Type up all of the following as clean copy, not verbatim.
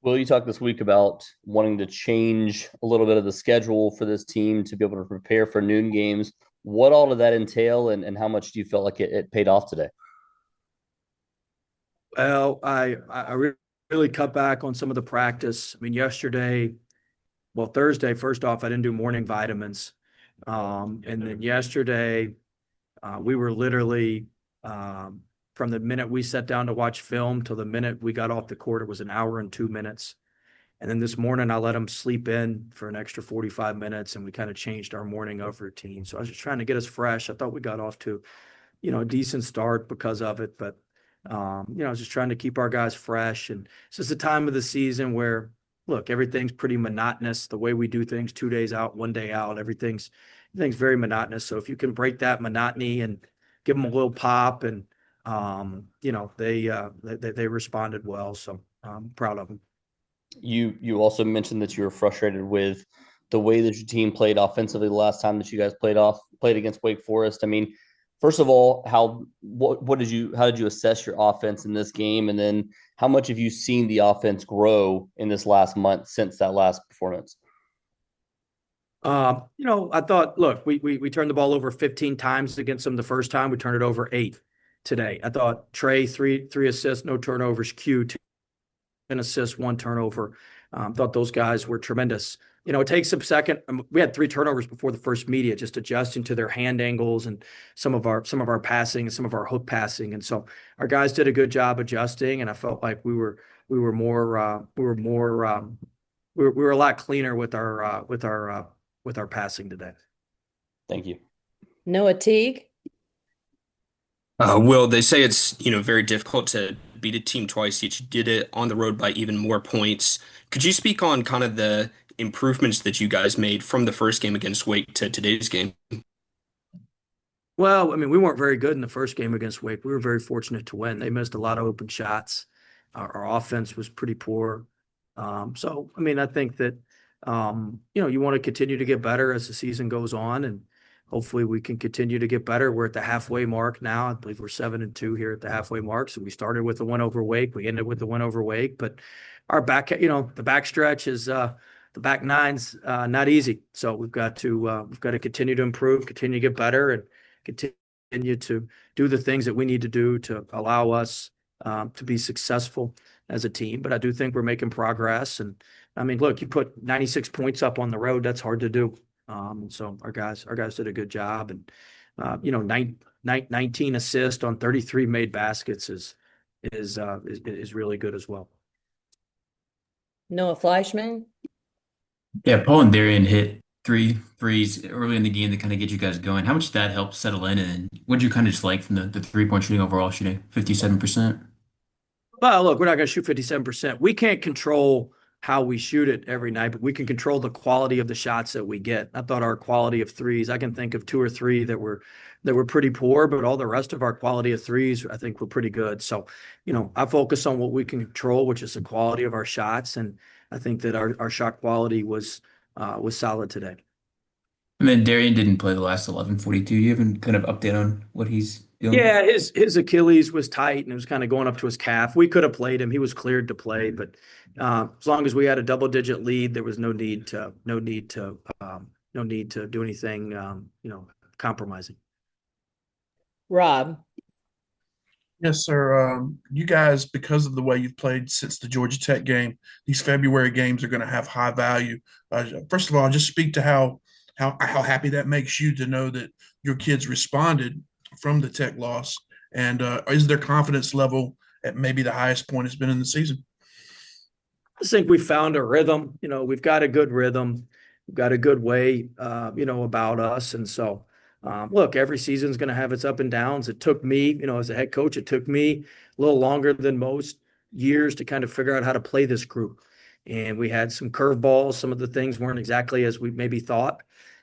Will, you talked this week about wanting to change a little bit of the schedule for this team to be able to prepare for noon games. What all did that entail, and how much do you feel like it paid off today? Well, really cut back on some of the practice. I mean, Thursday, first off, I didn't do morning vitamins. And then yesterday, we were literally, from the minute we sat down to watch film till the minute we got off the court, it was an hour and 2 minutes. And then this morning, I let them sleep in for an extra 45 minutes, and we kind of changed our morning of routine. So I was just trying to get us fresh. I thought we got off to, a decent start because of it, but I was just trying to keep our guys fresh. And it's just a time of the season where, look, everything's pretty monotonous. The way we do things, 2 days out, 1 day out, everything's very monotonous. So if you can break that monotony and give them a little pop, and they responded well. So I'm proud of them. You also mentioned that you were frustrated with the way that your team played offensively the last time that you guys played against Wake Forest. I mean, first of all, how did you assess your offense in this game, and then how much have you seen the offense grow in this last month since that last performance? I thought, look, we turned the ball over 15 times against them the first time. We turned it over 8 today. I thought Trey, three assists, no turnovers. Q, 10 assists, 1 turnover. Thought those guys were tremendous. It takes a second. We had 3 turnovers before the first media, just adjusting to their hand angles and some of our passing and some of our hook passing. And so our guys did a good job adjusting, and I felt like we were a lot cleaner with our passing today. Thank you. Noah Teague. Will, they say it's, very difficult to beat a team twice, yet you did it on the road by even more points. Could you speak on kind of the improvements that you guys made from the first game against Wake to today's game? Well, I mean, we weren't very good in the first game against Wake. We were very fortunate to win. They missed a lot of open shots. Our offense was pretty poor. So, I mean, I think that, you want to continue to get better as the season goes on, and hopefully we can continue to get better. We're at the halfway mark now. I believe we're 7-2 here at the halfway mark. So we started with a win over Wake. We ended with a win over Wake, but the back stretch is, the back nine's not easy. So we've got to continue to improve, continue to get better, and continue to do the things that we need to do to allow us to be successful as a team. But I do think we're making progress. And I mean, look, you put 96 points up on the road, that's hard to do. So our guys did a good job, and 19 assists on 33 made baskets is really good as well. Noah Fleischman. Yeah, Paul and Darian hit three threes early in the game to kind of get you guys going. How much did that help settle in? And what did you kind of just like from the 3-point shooting overall shooting? 57%? Well, look, we're not going to shoot 57%. We can't control how we shoot it every night, but we can control the quality of the shots that we get. I thought our quality of threes, I can think of 2 or 3 that were pretty poor, but all the rest of our quality of threes, I think, were pretty good. So, I focus on what we can control, which is the quality of our shots, and I think that our shot quality was solid today. And then Darian didn't play the last 11:42. You have any kind of update on what he's doing? Yeah, his Achilles was tight, and it was kind of going up to his calf. We could have played him; he was cleared to play, but as long as we had a double-digit lead, there was no need to do anything, compromising. Rob. Yes, sir. You guys, because of the way you've played since the Georgia Tech game, these February games are going to have high value. First of all, just speak to how happy that makes you to know that your kids responded from the Tech loss, and is their confidence level at maybe the highest point it's been in the season? I think we found a rhythm. We've got a good rhythm. We've got a good way, about us, and so. Look, every season's going to have its up and downs. It took me, as a head coach, it took me a little longer than most years to kind of figure out how to play this group. And we had some curveballs. Some of the things weren't exactly as we maybe thought.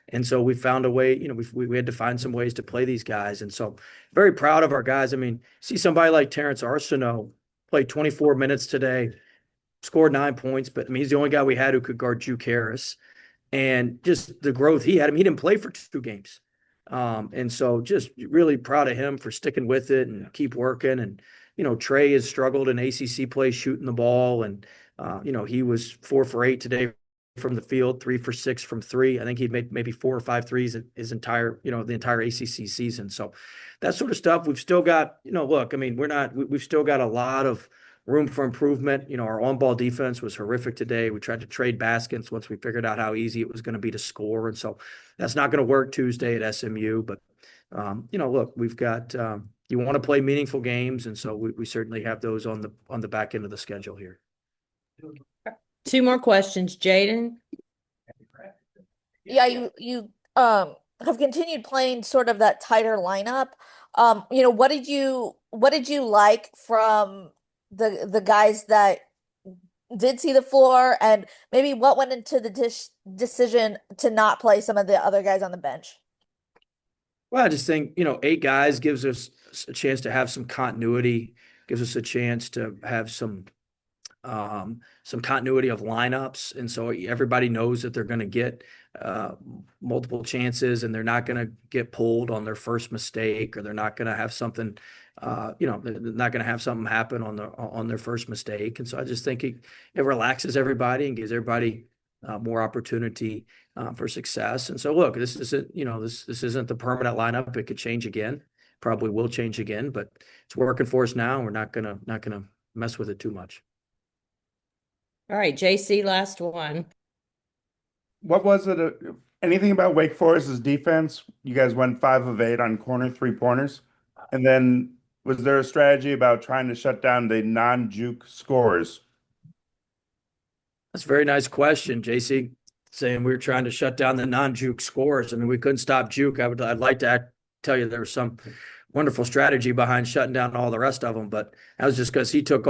And so we found a way, we had to find some ways to play these guys. And so very proud of our guys. I mean, see somebody like Terrence Arsenault played 24 minutes today, scored 9 points, but I mean, he's the only guy we had who could guard Juke Harris. And just the growth he had. I mean, he didn't play for 2 games. And so just really proud of him for sticking with it and keep working. And, Trey has struggled in ACC play shooting the ball. And He was 4 for 8 today from the field, 3 for 6 from three. I think he'd made maybe 4 or 5 threes his entire, the entire ACC season. So that sort of stuff. We've still got, look, I mean, we've still got a lot of room for improvement. Our on-ball defense was horrific today. We tried to trade baskets once we figured out how easy it was going to be to score. And so that's not going to work Tuesday at SMU. But, look, we've got, you want to play meaningful games. And so we certainly have those on the back end of the schedule here. 2 more questions. Jaden? Yeah, you have continued playing sort of that tighter lineup. What did you like from the guys that did see the floor, and maybe what went into the decision to not play some of the other guys on the bench? Well, I just think, 8 guys gives us a chance to have some continuity, gives us a chance to have some continuity of lineups. And so everybody knows that they're going to get multiple chances, and they're not going to get pulled on their first mistake, or they're not going to have something, they're not going to have something happen on their first mistake. And so I just think it relaxes everybody and gives everybody more opportunity for success. And so look, this isn't, this isn't the permanent lineup. It could change again, probably will change again, but it's working for us now. And we're not gonna mess with it too much. All right, JC, last one. What was it? Anything about Wake Forest's defense? You guys went 5 of 8 on corner 3-pointers. And then was there a strategy about trying to shut down the non-juke scorers? That's a very nice question, JC, saying we were trying to shut down the non-juke scorers. I mean, we couldn't stop juke. I'd like to tell you there was some wonderful strategy behind shutting down all the rest of them, but that was just because he shot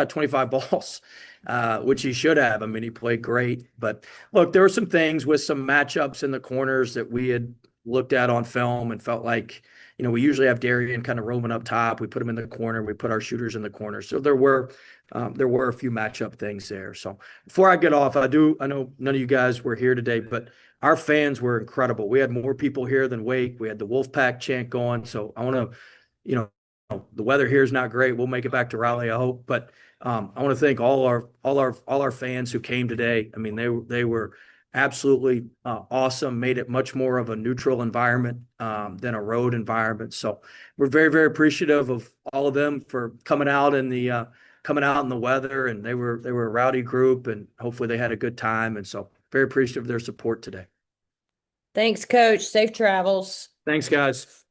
25 balls, which he should have. I mean, he played great. But look, there were some things with some matchups in the corners that we had looked at on film and felt like, we usually have Darian kind of roaming up top. We put him in the corner. We put our shooters in the corner. So there were a few matchup things there. So before I get off, I know none of you guys were here today, but our fans were incredible. We had more people here than Wake. We had the Wolfpack chant going. So I want to, the weather here is not great. We'll make it back to Raleigh, I hope. But I want to thank all our fans who came today. I mean, they were absolutely awesome. Made it much more of a neutral environment than a road environment. So we're very, very appreciative of all of them for coming out in the weather. And they were a rowdy group, and hopefully they had a good time. And so very appreciative of their support today. Thanks, Coach. Safe travels. Thanks, guys.